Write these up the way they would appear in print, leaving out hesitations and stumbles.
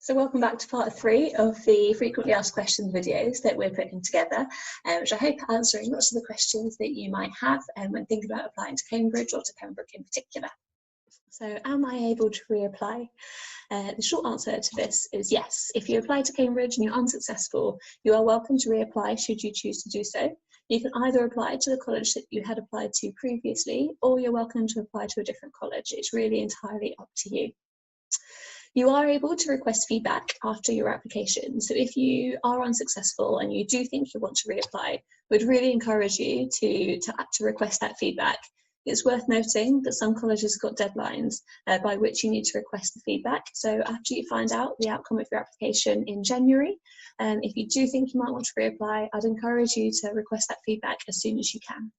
So welcome back to part 3 of the frequently asked questions videos that we're putting together, which I hope are answering lots of the questions that you might have when thinking about applying to Cambridge or to Pembroke in particular. So am I able to reapply? The short answer to this is yes. If you apply to Cambridge and you're unsuccessful, you are welcome to reapply should you choose to do so. You can either apply to the college that you had applied to previously, or you're welcome to apply to a different college. It's really entirely up to you. You are able to request feedback after your application. So if you are unsuccessful and you do think you want to reapply, we'd really encourage you to request that feedback. It's worth noting that some colleges have got deadlines by which you need to request the feedback. So after you find out the outcome of your application in January, if you do think you might want to reapply, I'd encourage you to request that feedback as soon as you can.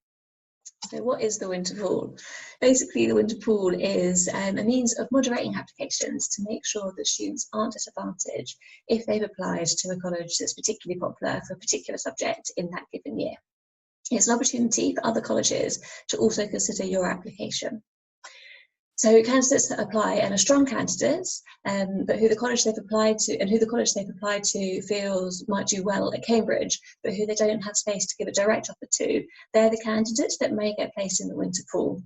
So what is the winter pool? Basically, the winter pool is a means of moderating applications to make sure that students aren't disadvantaged if they've applied to a college that's particularly popular for a particular subject in that given year. It's an opportunity for other colleges to also consider your application. So candidates that apply and are strong candidates, but who the college they've applied to feels might do well at Cambridge, but who they don't have space to give a direct offer to, they're the candidates that may get placed in the winter pool.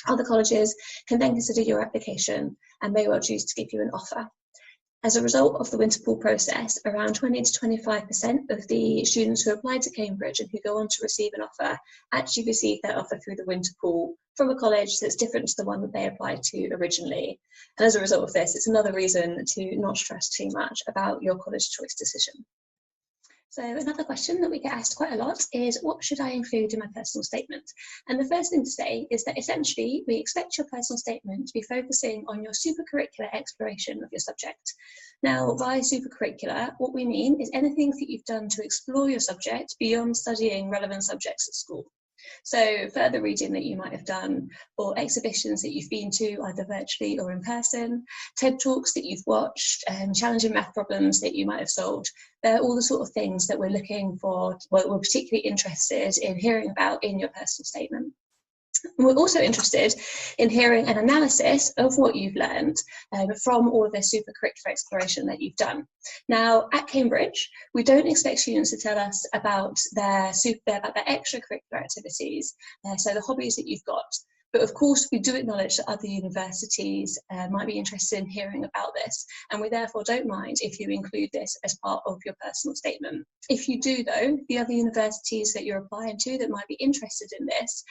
Other colleges can then consider your application and may well choose to give you an offer. As a result of the winter pool process, around 20 to 25% of the students who apply to Cambridge and who go on to receive an offer actually receive their offer through the winter pool from a college that's different to the one that they applied to originally. And as a result of this, it's another reason to not stress too much about your college choice decision. So another question that we get asked quite a lot is, what should I include in my personal statement? And the first thing to say is that essentially we expect your personal statement to be focusing on your supercurricular exploration of your subject. Now, by supercurricular, what we mean is anything that you've done to explore your subject beyond studying relevant subjects at school. So further reading that you might have done, or exhibitions that you've been to either virtually or in person, TED Talks that you've watched, challenging math problems that you might have solved. They're all the sort of things that we're looking for, what we're particularly interested in hearing about in your personal statement. And we're also interested in hearing an analysis of what you've learned from all of this supercurricular exploration that you've done. Now, at Cambridge, we don't expect students to tell us about their extracurricular activities, so the hobbies that you've got. But of course, we do acknowledge that other universities might be interested in hearing about this, and we therefore don't mind if you include this as part of your personal statement. If you do, though, the other universities that you're applying to that might be interested in this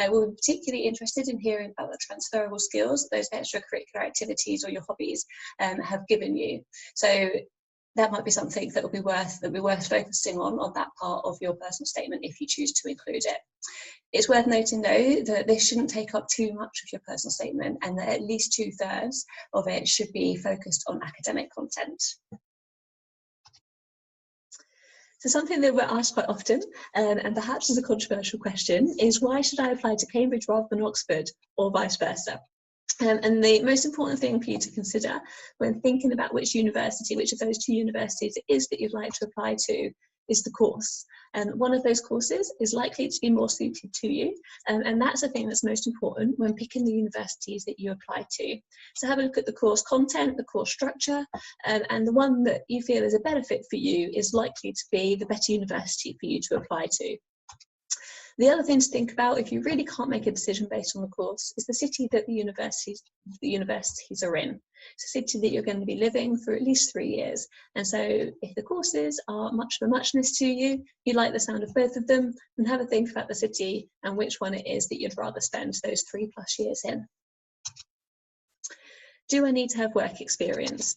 will be particularly interested in hearing about the transferable skills that those extracurricular activities or your hobbies have given you. So that might be something that will be worth focusing on that part of your personal statement if you choose to include it. It's worth noting, though, that this shouldn't take up too much of your personal statement, and that at least 2/3 of it should be focused on academic content. So something that we're asked quite often, and perhaps is a controversial question, is why should I apply to Cambridge rather than Oxford, or vice versa? And the most important thing for you to consider when thinking about which of those two universities it is that you'd like to apply to is the course. And one of those courses is likely to be more suited to you, and that's the thing that's most important when picking the universities that you apply to. So have a look at the course content, the course structure, and the one that you feel is a better fit for you is likely to be the better university for you to apply to. The other thing to think about, if you really can't make a decision based on the course, is the city that the universities are in. It's a city that you're going to be living for at least 3 years. And so if the courses are much of a muchness to you, you like the sound of both of them, then have a think about the city and which one it is that you'd rather spend those 3+ years in. Do I need to have work experience?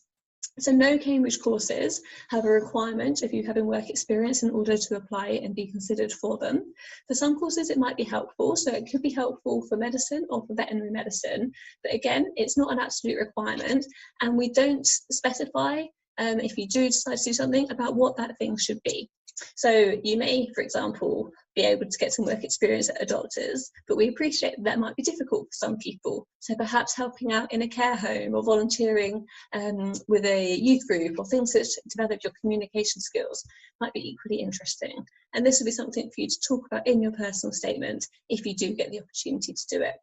So no Cambridge courses have a requirement of you having work experience in order to apply and be considered for them. For some courses it might be helpful, so it could be helpful for medicine or for veterinary medicine, but again, it's not an absolute requirement, and we don't specify if you do decide to do something about what that thing should be. So you may, for example, be able to get some work experience at a doctor's, but we appreciate that might be difficult for some people. So perhaps helping out in a care home or volunteering with a youth group or things that develop your communication skills might be equally interesting. And this will be something for you to talk about in your personal statement if you do get the opportunity to do it.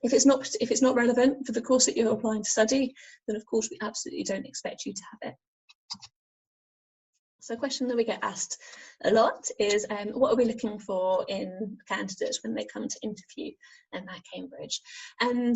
If it's not relevant for the course that you're applying to study, then of course we absolutely don't expect you to have it. So a question that we get asked a lot is, what are we looking for in candidates when they come to interview at Cambridge? And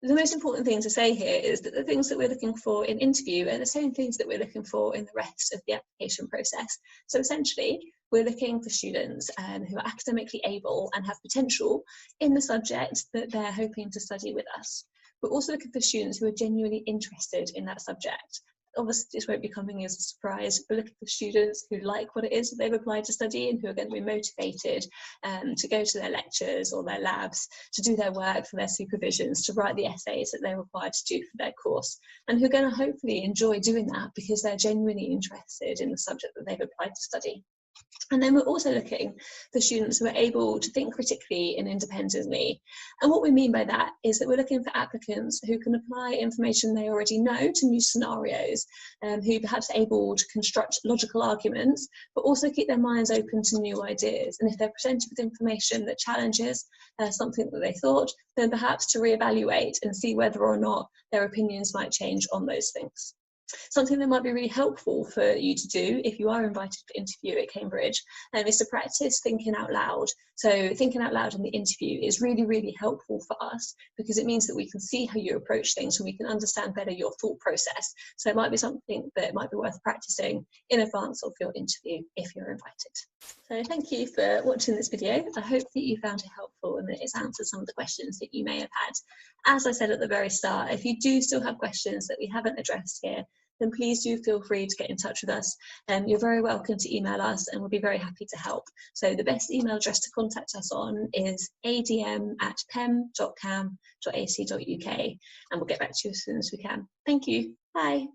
the most important thing to say here is that the things that we're looking for in interview are the same things that we're looking for in the rest of the application process. So essentially, we're looking for students who are academically able and have potential in the subject that they're hoping to study with us. We're also looking for students who are genuinely interested in that subject. Obviously, this won't be coming as a surprise. We're looking for students who like what it is that they've applied to study and who are going to be motivated to go to their lectures or their labs, to do their work for their supervisions, to write the essays that they're required to do for their course, and who are going to hopefully enjoy doing that because they're genuinely interested in the subject that they've applied to study. And then we're also looking for students who are able to think critically and independently. And what we mean by that is that we're looking for applicants who can apply information they already know to new scenarios, who perhaps are able to construct logical arguments, but also keep their minds open to new ideas. And if they're presented with information that challenges something that they thought, then perhaps to reevaluate and see whether or not their opinions might change on those things. Something that might be really helpful for you to do if you are invited to interview at Cambridge is to practice thinking out loud. So thinking out loud in the interview is really, really helpful for us because it means that we can see how you approach things and we can understand better your thought process. So it might be something that might be worth practicing in advance of your interview if you're invited. So thank you for watching this video. I hope that you found it helpful and that it's answered some of the questions that you may have had. As I said at the very start, if you do still have questions that we haven't addressed here, then please do feel free to get in touch with us. You're very welcome to email us and we'll be very happy to help. So the best email address to contact us on is adm@pem.cam.ac.uk and we'll get back to you as soon as we can. Thank you. Bye.